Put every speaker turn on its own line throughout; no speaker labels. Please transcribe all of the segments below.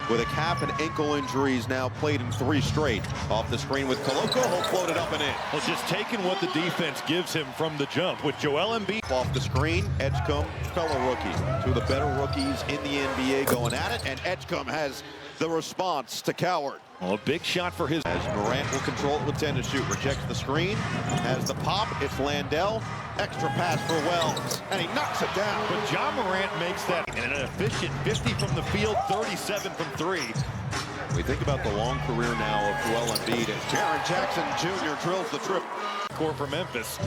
with a calf and ankle injuries now played in 3 straight. Off the screen with Koloko, he'll float it up and in.
Well, just taking what the defense gives him from the jump with Joel Embiid.
Off the screen, Edgecombe, fellow rookie. 2 of the better rookies in the NBA going at it, and Edgecombe has the response to Coward.
Well, a big shot for his.
As Morant will control it with 10 to shoot. Rejects the screen. Has the pop. It's Landell. Extra pass for Wells. And he knocks it down.
But John Morant makes that in an efficient 50 from the field, 37 from 3.
We think about the long career now of Joel Embiid as Jaren Jackson Jr. drills the trip.
Score for Memphis.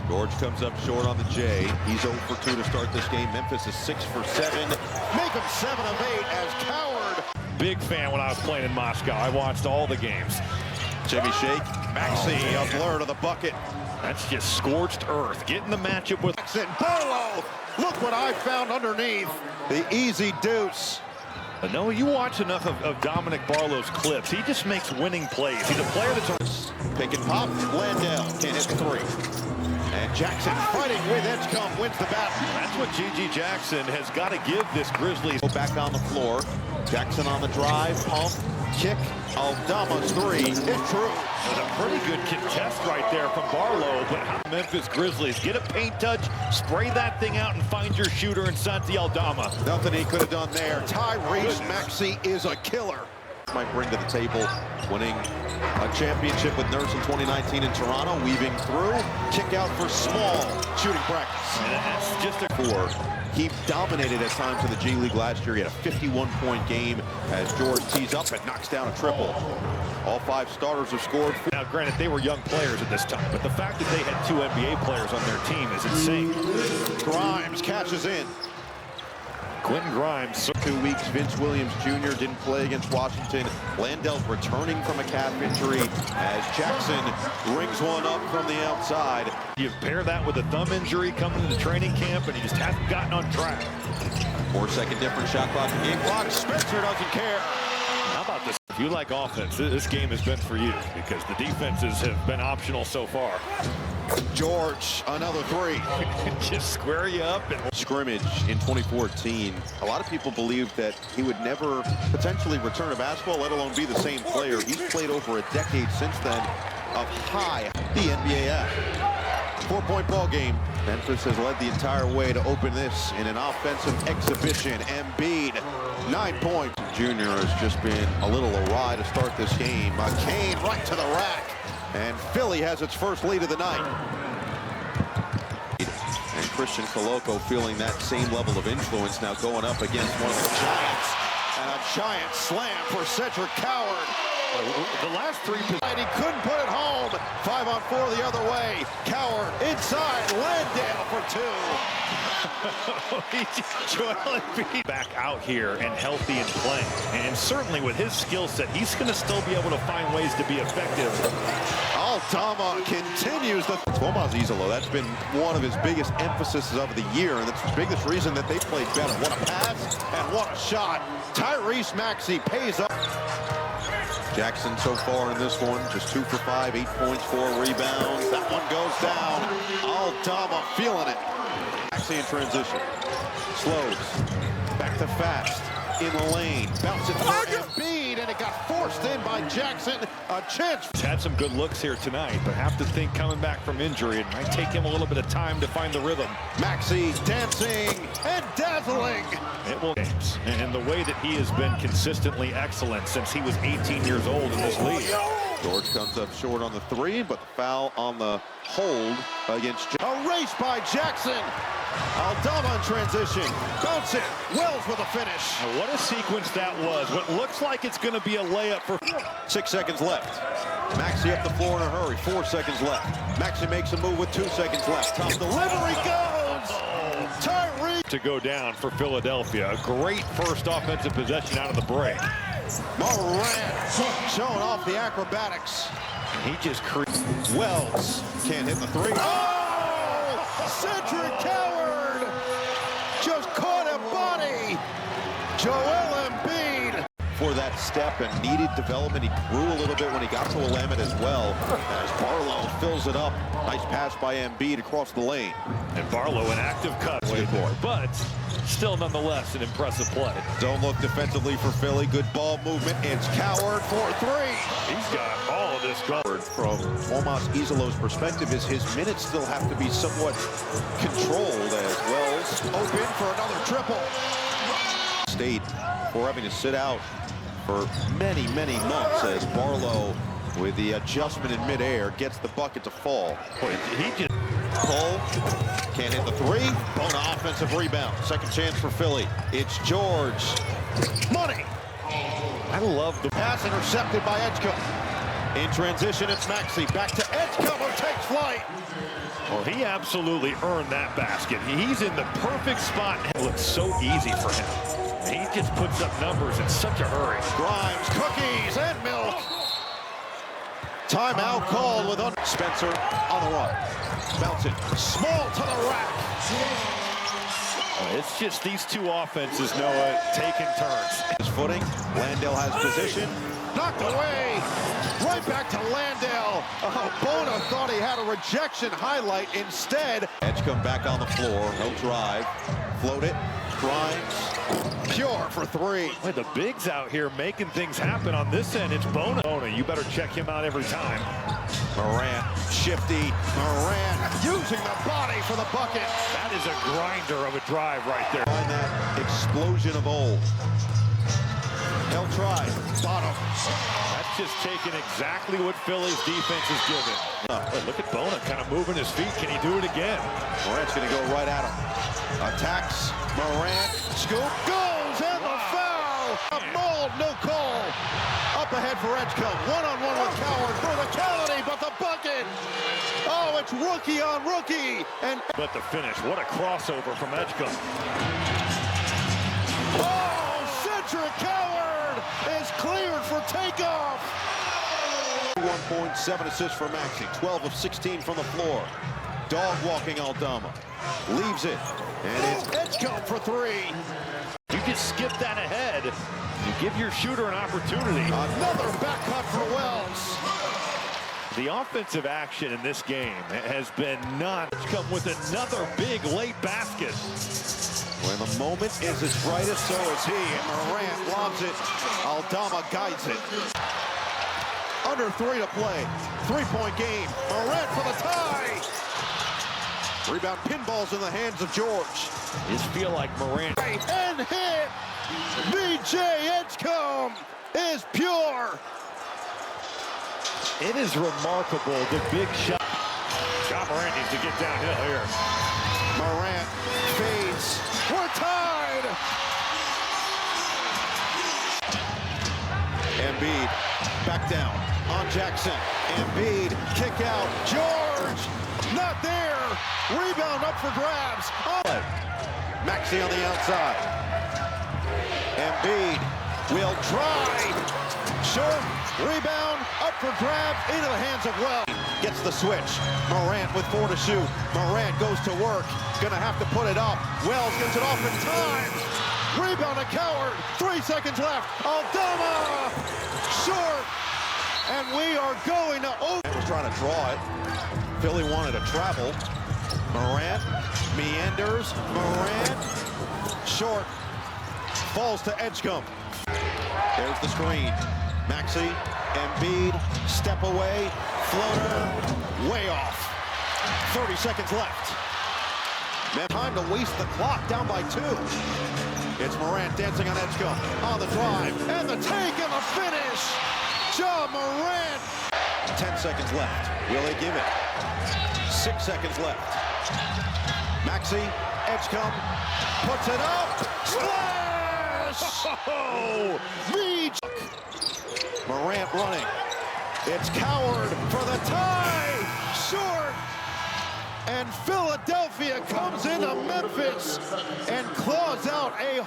George comes up short on the J. He's 0 for 2 to start this game. Memphis is 6 for 7. Make him 7 of 8 as Coward.
Big fan when I was playing in Moscow. I watched all the games.
Jimmy Shake. Maxey, a blur to the bucket.
That's just scorched earth. Getting the matchup with
Jackson. Barlow. Look what I found underneath. The easy deuce.
No, you watch enough of Dominic Barlow's clips. He just makes winning plays. He's a player that's
pick and pop. Landell can't hit the 3. And Jackson fighting with Edgecombe wins the battle.
That's what G.G. Jackson has got to give this Grizzlies.
Back on the floor. Jackson on the drive. Pump. Kick. Aldama's 3. It's true.
There's a pretty good contest right there from Barlow. But how Memphis Grizzlies get a paint touch, spray that thing out, and find your shooter in Santi Aldama.
Nothing he could have done there. Tyrese Maxey is a killer. Might bring to the table winning a championship with Nurse in 2019 in Toronto, weaving through, kick out for Small, shooting practice.
And that's just a
4. He dominated at times in the G League last year. He had a 51-point game as George tees up and knocks down a triple. All 5 starters have scored.
Now, granted, they were young players at this time, but the fact that they had 2 NBA players on their team is insane.
Grimes catches in.
Quentin Grimes.
2 weeks, Vince Williams Jr. didn't play against Washington. Landell's returning from a calf injury as Jackson rings one up from the outside.
You pair that with a thumb injury coming into training camp, and he just hasn't gotten on track.
4-second difference, shot clock and game clock. Spencer doesn't care.
How about this? If you like offense, this game has been for you because the defenses have been optional so far.
George, another 3.
Just square you up. And
scrimmage in 2014. A lot of people believed that he would never potentially return to basketball, let alone be the same player. He's played over a decade since then of high the NBA Act. 4-point ball game. Memphis has led the entire way to open this in an offensive exhibition. Embiid, 9 points. Junior has just been a little awry to start this game. Kane right to the rack. And Philly has its first lead of the night. And Christian Koloko feeling that same level of influence now going up against one of the Giants. And a giant slam for Cedric Coward.
The last 3
and he couldn't put it home. 5-on-4 the other way. Coward inside. Landale for 2.
Joel Embiid back out here and healthy and playing. And certainly with his skill set, he's going to still be able to find ways to be effective.
Aldama continues the Tomas Izolo. That's been one of his biggest emphases of the year, and that's the biggest reason that they played better. What a pass and what a shot. Tyrese Maxey pays up. Jackson so far in this one, just 2 for 5, 8 points, 4 rebounds. That one goes down. Aldama feeling it. Maxey in transition. Slows. Back to fast. In the lane. Bounce it through Embiid, and it got forced in by Jackson. A chance.
He's had some good looks here tonight, but have to think coming back from injury, it might take him a little bit of time to find the rhythm.
Maxey dancing and dazzling.
It will. And the way that he has been consistently excellent since he was 18 years old in this league.
George comes up short on the 3, but the foul on the hold against a race by Jackson. Aldama in transition. Bounce it. Wells with a finish.
Now what a sequence that was. What looks like it's going to be a layup for
6 seconds left. Maxey up the floor in a hurry. 4 seconds left. Maxey makes a move with 2 seconds left. Top delivery goes. Tyrese
to go down for Philadelphia. A great first offensive possession out of the break.
Morant showing off the acrobatics.
He just
Wells can't hit the 3. Oh! Cedric Coward just caught a body. Joel Embiid. for that step and needed development. He grew a little bit when he got to Willamette as well. As Barlow fills it up. Nice pass by Embiid across the lane.
And Barlow an active cut. But still nonetheless an impressive play.
Don't look defensively for Philly. Good ball movement. It's Coward for three.
He's got all of this going.
From Tomas Izolo's perspective is his minutes still have to be somewhat controlled as Wells open for another triple. State for having to sit out for many months as Barlow with the adjustment in midair gets the bucket to fall.
He just
Cole can't hit the three. Bona offensive rebound. Second chance for Philly. It's George. Money.
I love the
Pass intercepted by Edgecombe. In transition, it's Maxey. Back to Edgecombe, who takes flight.
Well, he absolutely earned that basket. He's in the perfect spot. It looks so easy for him. He just puts up numbers in such a hurry.
Grimes, cookies, and milk. Timeout called with Spencer on the run. Bounce it. Small to the rack.
It's just these two offenses, Noah, taking turns.
His footing. Landale has position. Knocked away. Right back to Landale. Oh, Bona thought he had a rejection highlight. Instead, Edgecombe back on the floor. No drive. Float it. Grimes. Pure for three.
Boy, the bigs out here making things happen on this end. It's Bona. Bona, you better check him out every time.
Morant, shifty. Morant using the body for the bucket.
That is a grinder of a drive right there.
Find that explosion of old. They'll try. Bottom.
That's just taking exactly what Philly's defense is given. Look at Bona kind of moving his feet. Can he do it again?
Morant's going to go right at him. Attacks. Morant. Scoop. Goes. And the foul. A mold. No call. Up ahead for Edgecombe. One-on-one with Coward for the Cowardly, but the bucket. Oh, it's rookie on rookie.
But the finish. What a crossover from Edgecombe.
Oh, Cedric Coward is cleared for takeoff. 1.7 assists for Maxey. 12 of 16 from the floor. Dog walking Aldama. Leaves it. And it's Edgecombe for three.
You just skip that ahead. You give your shooter an opportunity.
Another back cut for Wells.
The offensive action in this game has been come with another big late basket.
When the moment is his brightest, so is he. And Morant lobs it. Aldama guides it. Under three to play. Three-point game. Morant for the tie. Rebound pinballs in the hands of George.
Just feel like Morant.
And hit. B.J. Edgecombe is pure.
It is remarkable, the big shot. Ja Morant needs to get downhill here.
Morant fades. We're tied. Embiid back down on Jackson. Embiid kick out. George not there. Rebound up for grabs. Oh. Maxey on the outside. Embiid will try. Short rebound up for grabs into the hands of Wells. Gets the switch. Morant with 4 to shoot. Morant goes to work. Gonna have to put it up. Wells gets it off in time. Rebound to Coward. 3 seconds left. Aldama short. And we are going to over. Was trying to draw it. Philly wanted to travel. Morant meanders. Morant short. Falls to Edgecombe. There's the screen. Maxey, Embiid, step away, floater, way off. 30 seconds left. Time to waste the clock, down by 2. It's Morant dancing on Edgecombe, on the drive, and the take and the finish. Ja Morant. 10 seconds left. Will they give it? 6 seconds left. Maxey, Edgecombe, puts it up, splash! Oh, Morant running. It's Coward for the tie. Short. And Philadelphia comes into Memphis and claws out a